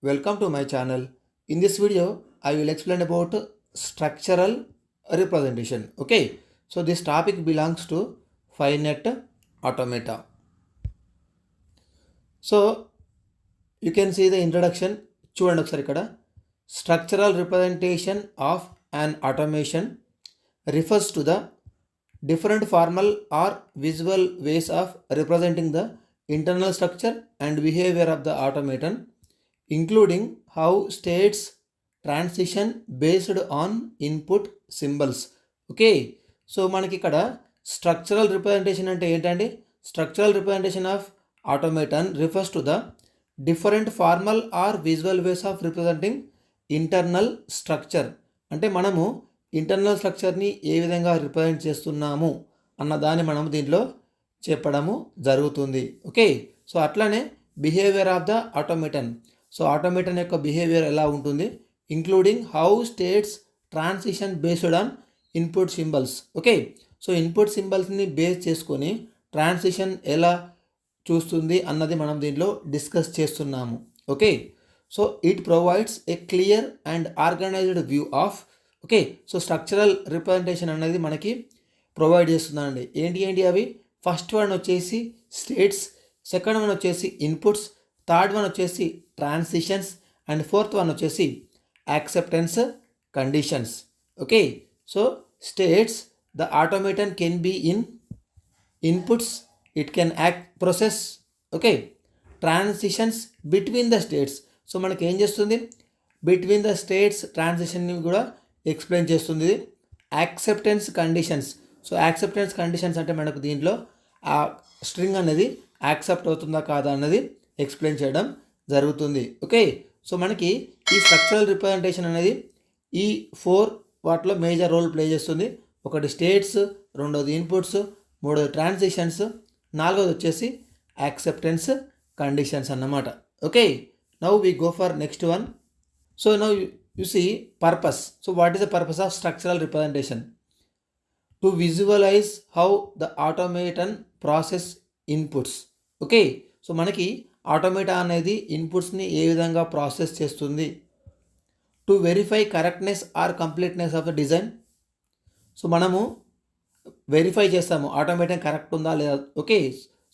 Welcome to my channel. In this video, I will explain about structural representation. Okay, so this topic belongs to finite automata. So you can see the introduction. చూడండి ఒకసారి ఇక్కడ structural representation of an automation refers to the different formal or visual ways of representing the internal structure and behavior of the automaton, including how states transition based on input symbols. Okay, so మనకి ఇక్కడ structural representation అంటే ఏంటండి? Structural representation of automaton refers to the different formal or visual ways of representing internal structure. అంటే మనము internal స్ట్రక్చర్ని ఏ విధంగా represent చేస్తున్నాము అన్నదాన్ని మనము దీంట్లో చెప్పడము జరుగుతుంది. ఓకే, సో అట్లానే behaviour of the automaton. So automaton యొక్క బిహేవియర్ ఎలా ఉంటుంది, including how states transition based on input symbols. Okay, so input సింబల్స్ని బేస్ చేసుకొని ట్రాన్సిషన్ ఎలా చూస్తుంది అన్నది మనం దీంట్లో డిస్కస్ చేస్తున్నాము. Okay, so it provides a clear and organised view of. Okay, so structural representation అనేది మనకి ప్రొవైడ్ చేస్తుందండి. ఏంటి అవి? ఫస్ట్ వన్ వచ్చేసి స్టేట్స్, సెకండ్ వన్ వచ్చేసి ఇన్పుట్స్, థర్డ్ వన్ వచ్చేసి ట్రాన్సిషన్స్ అండ్ ఫోర్త్ వన్ వచ్చేసి acceptance conditions. Okay, so states, the automaton can be in inputs, it can act process. Okay, transitions between the states. So మనకి ఏం చేస్తుంది? Between the states ట్రాన్సిషన్ని కూడా explain చేస్తుంది. Acceptance conditions. So acceptance conditions అంటే మనకు దీంట్లో ఆ స్ట్రింగ్ అనేది యాక్సెప్ట్ అవుతుందా కాదా అన్నది ఎక్స్ప్లెయిన్ చేయడం జరుగుతుంది. ఓకే, సో మనకి ఈ స్ట్రక్చరల్ రిప్రజెంటేషన్ అనేది ఈ 4 వాటిలో మేజర్ రోల్ ప్లే చేస్తుంది. ఒకటి స్టేట్స్, రెండోది ఇన్పుట్స్, మూడోది ట్రాన్సిషన్స్, నాలుగోది వచ్చేసి యాక్సెప్టెన్స్ కండిషన్స్ అన్నమాట. Okay, now we go for next one. So now you see purpose. So what is the purpose of structural representation? To visualise how the automaton process inputs. Okay, so మనకి automata అనేది ఇన్పుట్స్ని ఏ విధంగా process చేస్తుంది. To verify correctness or completeness of the design. So మనము verify చేస్తాము automaton correct ఉందా లేదా. ఓకే,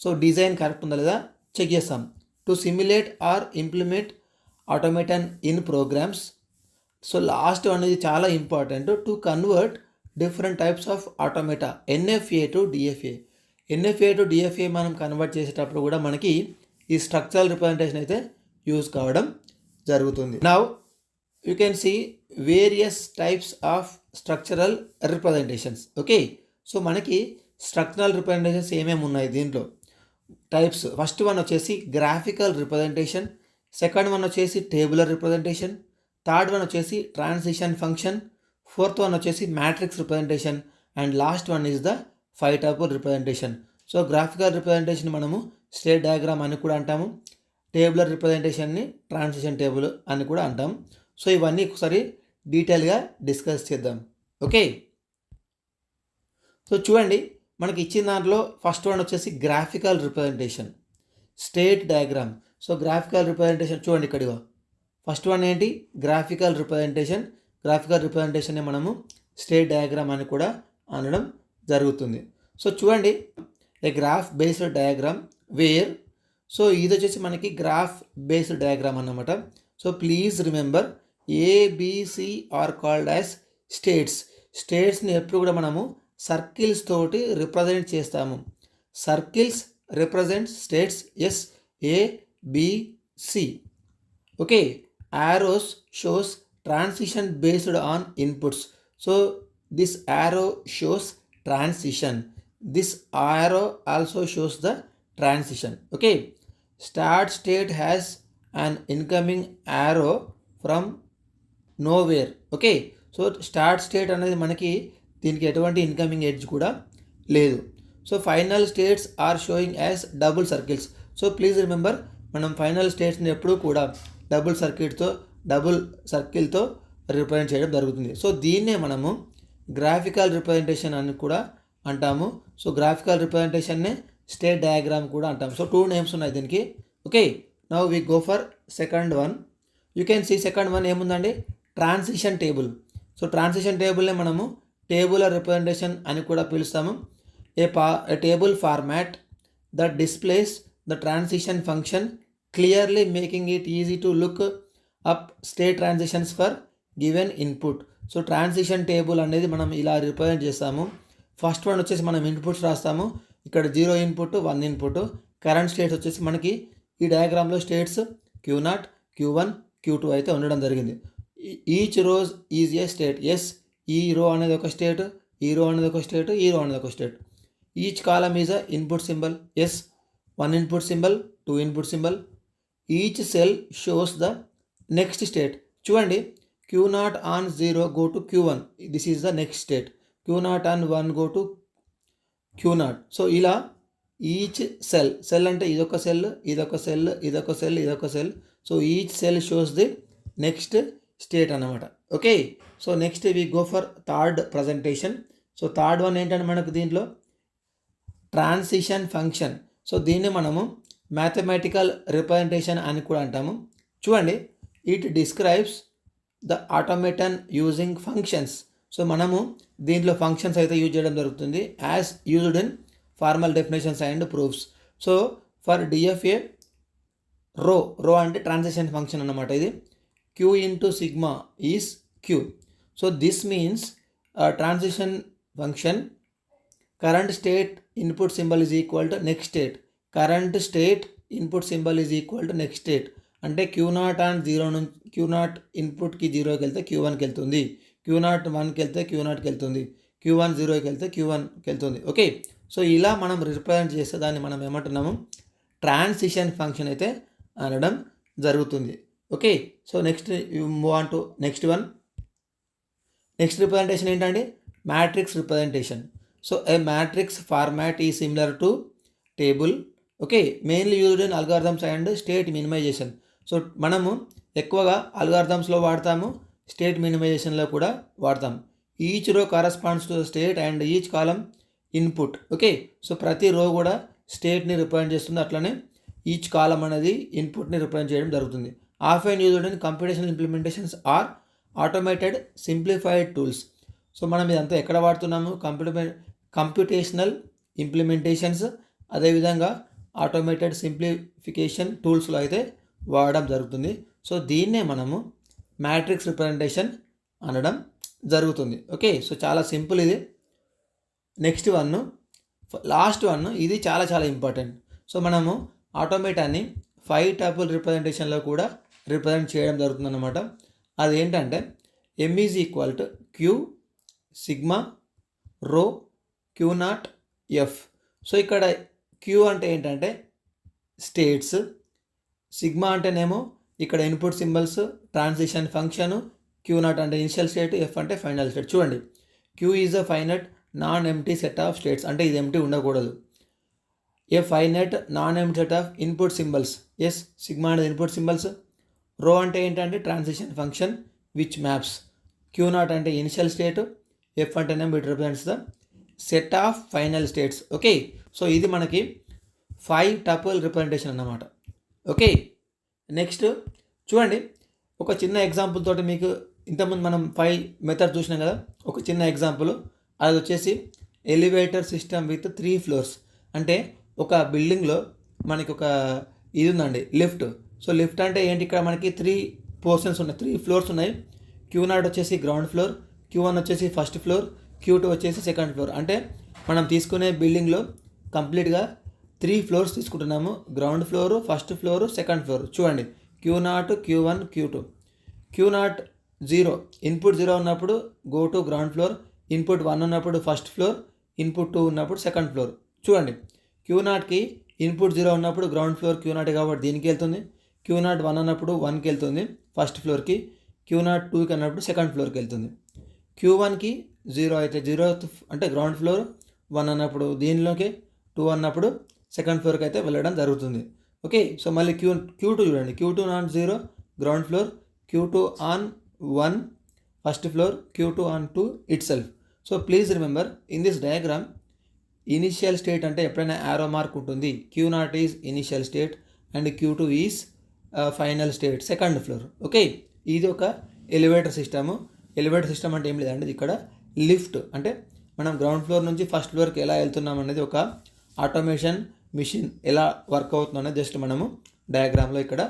సో డిజైన్ కరెక్ట్ ఉందా లేదా చెక్ చేస్తాం. To simulate or implement automaton in programs. So last అనేది చాలా important. To convert different types of automata NFA to DFA. NFA to DFA మనం కన్వర్ట్ చేసేటప్పుడు కూడా మనకి ఈ స్ట్రక్చరల్ రిప్రజెంటేషన్ అయితే యూజ్ కావడం జరుగుతుంది. Now you can see various types of structural representations. Okay, so మనకి స్ట్రక్చరల్ రిప్రజెంటేషన్స్ ఏమేమి ఉన్నాయి దీంట్లో టైప్స్. ఫస్ట్ వన్ వచ్చేసి గ్రాఫికల్ రిప్రజెంటేషన్, సెకండ్ వన్ వచ్చేసి టేబులర్ రిప్రజెంటేషన్, థర్డ్ వన్ వచ్చేసి ట్రాన్సిషన్ ఫంక్షన్, ఫోర్త్ వన్ వచ్చేసి matrix representation and last one is the 5 type representation. So graphical representation మనము state diagram అని కూడా అంటాము, టేబులర్ రిప్రజెంటేషన్ని ట్రాన్సిషన్ టేబుల్ అని కూడా అంటాం. సో ఇవన్నీ ఒకసారి డీటెయిల్గా డిస్కస్ చేద్దాం. ఓకే, సో చూడండి మనకి ఇచ్చిన దాంట్లో ఫస్ట్ వన్ వచ్చేసి graphical representation, state diagram. So graphical representation చూడండి ఇక్కడిగా ఫస్ట్ వన్ ఏంటి? Graphical representation. గ్రాఫికల్ రిప్రజెంటేషన్ని మనము స్టేట్ డయాగ్రామ్ అని కూడా అనడం జరుగుతుంది. సో చూడండి a graph based diagram where. So ఇది వచ్చేసి మనకి గ్రాఫ్ బేస్డ్ డయాగ్రామ్ అన్నమాట. So please remember ABC are called as states. స్టేట్స్ని ఎప్పుడు కూడా మనము సర్కిల్స్ తోటి రిప్రజెంట్ చేస్తాము. Circles represent states. Yes, ABC. Okay, arrows shows transition based on inputs. So this arrow shows transition. This arrow also shows the transition. Okay, start state has an incoming arrow from nowhere. Okay, so start state అనేది మనకి దీనికి ఎటువంటి incoming edge కూడా లేదు. So final states are showing as double circles. So please remember మనం final స్టేట్స్ని ఎప్పుడూ కూడా డబుల్ సర్కిల్తో రిప్రజెంట్ చేయడం జరుగుతుంది. సో దీన్నే మనము గ్రాఫికల్ రిప్రజెంటేషన్ అని కూడా అంటాము. సో గ్రాఫికల్ రిప్రజెంటేషన్నే స్టేట్ డయాగ్రామ్ కూడా అంటాం. సో 2 నేమ్స్ ఉన్నాయి దీనికి. Okay, now we go for second one. You can see second one ఏముందండి, ట్రాన్సిషన్ టేబుల్. సో ట్రాన్సిషన్ టేబుల్ని మనము టేబులర్ రిప్రజెంటేషన్ అని కూడా పిలుస్తాము. A table format that displays the transition function clearly making it easy to look up state transitions for given input. So transition table అనేది మనం ఇలా represent చేస్తాము. ఫస్ట్ వన్ వచ్చేసి మనం ఇన్పుట్స్ రాస్తాము. ఇక్కడ 0 ఇన్పుట్ 1 ఇన్పుట్. కరెంట్ స్టేట్స్ వచ్చేసి మనకి ఈ డయాగ్రామ్లో స్టేట్స్ Q0, Q1, Q2 అయితే ఉండడం జరిగింది. Each rows is a state. Yes, ఈ రో అనేది ఒక స్టేట్, ఈ రో అనేది ఒక స్టేట్, ఈ రో అనేది ఒక state. Each column is a input symbol. Yes, 1 input symbol, 2 input symbol. Each cell shows the next state. చూడండి, Q0 on 0 go to Q1. This is the next state. Q0 on 1 go to Q0. So ఇలా each cell అంటే ఇదొక cell, ఇదొక cell, ఇదొక cell, ఇదొక cell. So each cell shows the next state అన్నమాట. Okay, so next we go for third presentation. So third one ఏంటంటే మనకు దీంట్లో ట్రాన్సిషన్ ఫంక్షన్. సో దీన్ని మనము మ్యాథమెటికల్ రిప్రజెంటేషన్ అని కూడా అంటాము. చూడండి, it describes the automaton using functions. So మనము దీంట్లో ఫంక్షన్స్ అయితే యూజ్ చేయడం జరుగుతుంది as used in formal definitions and proofs. So for DFA rho అంటే ట్రాన్సిషన్ ఫంక్షన్ అన్నమాట. ఇది Q into sigma is Q. So this means transition function current state input symbol is equal to next state. Current state input symbol is equal to next state. అంటే Q0 and 0 నుంచి Q0 ఇన్పుట్కి 0కి వెళ్తే Q1కి వెళ్తుంది, Q0 1కి వెళ్తే Q0కి వెళ్తుంది, Q1 0కి వెళ్తే Q1కి వెళ్తుంది. ఓకే, సో ఇలా మనం రిప్రజెంట్ చేస్తే దాన్ని మనం ఏమంటున్నాము, ట్రాన్సిషన్ ఫంక్షన్ అయితే అనడం జరుగుతుంది. Okay, so next move on to next one. Next representation ఏంటండి, మ్యాట్రిక్స్ రిప్రజెంటేషన్. సో ఏ మ్యాట్రిక్స్ ఫార్మాట్ ఈ similar to table. Okay, mainly used in algorithms and state minimisation. So మనము ఎక్కువగా అల్గారిథమ్స్లో వాడతాము, స్టేట్ మినిమైజేషన్లో కూడా వాడతాము. Each row corresponds to the state and each column input. Okay, so ప్రతి రో కూడా స్టేట్ని రిప్రజెంట్ చేస్తుంది, అట్లనే ఈచ్ కాలమ్ అనేది ఇన్పుట్ని రిప్రజెంట్ చేయడం జరుగుతుంది. Often used in computational implementations or automated simplified tools. So మనం ఇదంతా ఎక్కడ వాడుతున్నాము, కంప్యూటేషనల్ ఇంప్లిమెంటేషన్స్, అదేవిధంగా ఆటోమేటెడ్ సింప్లిఫికేషన్ టూల్స్లో అయితే వాడడం జరుగుతుంది. సో దీన్నే మనము మ్యాట్రిక్స్ రిప్రజెంటేషన్ అనడం జరుగుతుంది. ఓకే, సో చాలా సింపుల్ ఇది. నెక్స్ట్ వన్, లాస్ట్ వన్, ఇది చాలా చాలా ఇంపార్టెంట్. సో మనము ఆటోమేటాన్ని 5 టపుల్ రిప్రజెంటేషన్లో కూడా రిప్రజెంట్ చేయడం జరుగుతుంది అన్నమాట. అదేంటంటే M is equal to Q sigma రో Q0 F. సో ఇక్కడ Q అంటే ఏంటంటే స్టేట్స్, సిగ్మా అంటేనేమో ఇక్కడ input symbols, transition function, Q0 అంటే ఇనిషియల్ స్టేట్, F అంటే ఫైనల్ స్టేట్. చూడండి, Q is a finite non empty set of states, అంటే ఇది ఎంప్టీ ఉండకూడదు. A finite non empty set of input symbols. Yes, sigma అనేది input symbols. Rho అంటే ఏంటంటే transition function which maps. Q0 అంటే initial state, F అంటేనేమో it represents the set of final states. Okay, so ఇది మనకి 5 tuple representation అన్నమాట. Okay, next చూడండి, ఒక చిన్న ఎగ్జాంపుల్ తోటి మీకు ఇంతకుముందు మనం 5 మెథడ్ చూసినాం కదా, ఒక చిన్న ఎగ్జాంపుల్. అది వచ్చేసి ఎలివేటర్ సిస్టమ్ విత్ 3 ఫ్లోర్స్. అంటే ఒక బిల్డింగ్లో మనకి ఒక ఇది ఉందండి, లిఫ్ట్. సో లిఫ్ట్ అంటే ఏంటి, ఇక్కడ మనకి 3 పోర్షన్స్ ఉన్నాయి, 3 ఫ్లోర్స్ ఉన్నాయి. Q0 వచ్చేసి గ్రౌండ్ ఫ్లోర్, Q1 వచ్చేసి ఫస్ట్ ఫ్లోర్, Q2 వచ్చేసి సెకండ్ ఫ్లోర్. అంటే మనం తీసుకునే బిల్డింగ్లో కంప్లీట్గా 3 ఫ్లోర్స్ తీసుకుంటున్నాము, ground floor, first floor, second floor. చూడండి, Q0, Q1, Q2. Q0 0, input 0 ఉన్నప్పుడు go to ground floor, input 1 ఉన్నప్పుడు ఫస్ట్ ఫ్లోర్, ఇన్పుట్ 2 ఉన్నప్పుడు సెకండ్ ఫ్లోర్. చూడండి, Q0కి ఇన్పుట్ 0 ఉన్నప్పుడు గ్రౌండ్ ఫ్లోర్ Q0 కాబట్టి దీనికి వెళ్తుంది, Q0 1 అన్నప్పుడు 1కి వెళ్తుంది ఫస్ట్ ఫ్లోర్కి, Q0 2కి అన్నప్పుడు సెకండ్ ఫ్లోర్కి వెళ్తుంది. Q1కి 0 అయితే 0 అంటే గ్రౌండ్ ఫ్లోర్, 1 అన్నప్పుడు దీనిలోకి, 2 అన్నప్పుడు సెకండ్ ఫ్లోర్కి అయితే వెళ్ళడం జరుగుతుంది. ఓకే, సో మళ్ళీ Q2 చూడండి, Q2 on 0 ground floor, Q2 on 1 first floor, Q2 on 2 it self. So please remember in this diagram initial state అంటే ఎప్పుడైనా యారో మార్క్ ఉంటుంది. Q0 is initial state and Q2 is final state second floor. Okay, ఇది ఒక elevator system. Elevator system అంటే ఏం లేదండి, ఇక్కడ lift అంటే మనం గ్రౌండ్ ఫ్లోర్ నుంచి ఫస్ట్ ఫ్లోర్కి ఎలా వెళ్తున్నాం అనేది ఒక ఆటోమేషన్ మిషన్ ఎలా వర్క్ అవుతుందో అనేది జస్ట్ మనము డయాగ్రామ్లో ఇక్కడ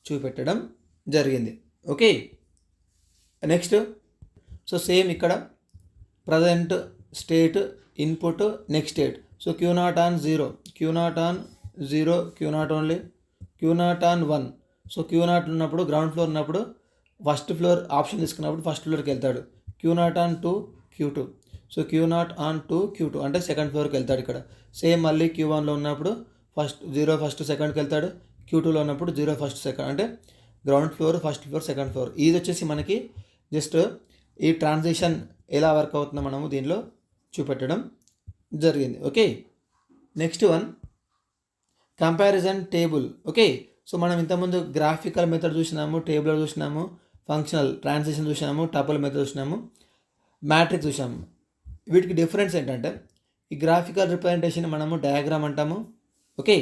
చూపెట్టడం జరిగింది. ఓకే, నెక్స్ట్ సో సేమ్ ఇక్కడ present state input next state. So Q0 on 0, Q0 on 0, Q0 only, Q0 on 1. So Q0 ఉన్నప్పుడు గ్రౌండ్ ఫ్లోర్ ఉన్నప్పుడు ఫస్ట్ ఫ్లోర్ ఆప్షన్ తీసుకున్నప్పుడు ఫస్ట్ ఫ్లోర్కి వెళ్తాడు. Q0 on 2, Q2. So Q0 on 2, Q2 అంటే second ఫ్లోర్కి వెళ్తాడు ఇక్కడ. సేమ్ మళ్ళీ Q1లో ఉన్నప్పుడు ఫస్ట్ సెకండ్కి వెళ్తాడు. Q2లో ఉన్నప్పుడు 0 ఫస్ట్ సెకండ్ అంటే ground floor first floor second floor. ఇది వచ్చేసి మనకి జస్ట్ ఈ ట్రాన్సిషన్ ఎలా వర్క్ అవుతుందో మనము దీనిలో చూపెట్టడం జరిగింది. Okay, next one comparison table. Okay, so మనం ఇంతకుముందు గ్రాఫికల్ మెథడ్ చూసినాము, టేబుల్ చూసినాము, ఫంక్షనల్ ట్రాన్సిషన్ చూసినాము, టపుల్ మెథడ్ చూసినాము, మ్యాట్రిక్స్ చూసాము. వీటికి డిఫరెన్స్ ఏంటంటే ఈ గ్రాఫికల్ రిప్రజెంటేషన్ మనము డయాగ్రామ్ అంటాము. ఓకే,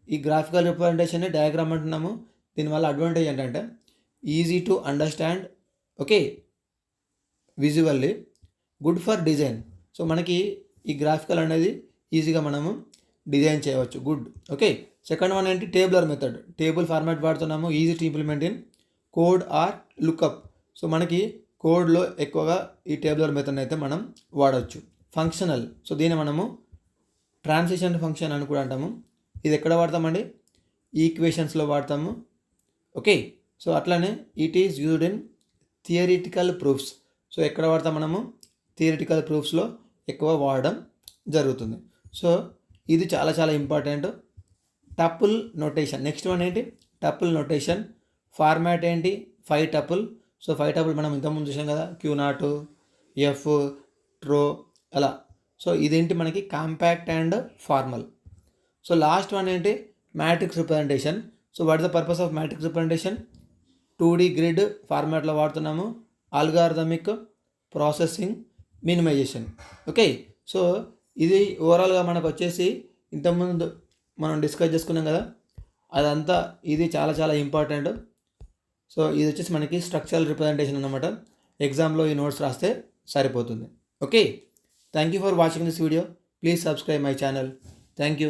ఈ గ్రాఫికల్ రిప్రజెంటేషన్ డయాగ్రామ్ అంటున్నాము. దీనివల్ల అడ్వాంటేజ్ ఏంటంటే easy to understand, okay, visually, good for design. So మనకి ఈ గ్రాఫికల్ అనేది ఈజీగా మనము డిజైన్ చేయవచ్చు, గుడ్. ఓకే, సెకండ్ వన్ ఏంటి టేబులర్ మెథడ్. టేబుల్ ఫార్మాట్ వాడుతున్నాము, easy to implement in code or lookup. So మనకి కోడ్లో ఎక్కువగా ఈ టేబులర్ మెథడ్ అయితే మనం వాడవచ్చు. ఫంక్షనల్, సో దీన్ని మనము ట్రాన్సిషన్ ఫంక్షన్ అని కూడా అంటాము. ఇది ఎక్కడ వాడతామండి, ఈక్వేషన్స్లో వాడతాము. ఓకే, సో అట్లానే it is used in theoretical proofs. So ఎక్కడ వాడతాం మనము, థియరిటికల్ ప్రూఫ్స్లో ఎక్కువ వాడడం జరుగుతుంది. సో ఇది చాలా చాలా important. Tuple notation, next one ఏంటి టపుల్ నొటేషన్. ఫార్మాట్ ఏంటి 5 టపుల్. సో 5 టపుల్ మనం ఇంతకుముందు చూసాం కదా, Q0, F, రో అలా. సో ఇదేంటి మనకి compact and formal. So last one ఏంటి matrix representation. So what is the purpose of matrix representation, 2D grid ఫార్మాట్లో వాడుతున్నాము, algorithmic processing, minimisation. Okay, so ఇది ఓవరాల్గా మనకు వచ్చేసి ఇంతకుముందు మనం డిస్కస్ చేసుకున్నాం కదా, అదంతా ఇది చాలా చాలా ఇంపార్టెంట్. సో ఇది వచ్చేసి మనకి స్ట్రక్చరల్ రిప్రజెంటేషన్ అన్నమాట. ఎగ్జామ్లో ఈ నోట్స్ రాస్తే సరిపోతుంది. Okay, thank you for watching this video. Please subscribe my channel. Thank you.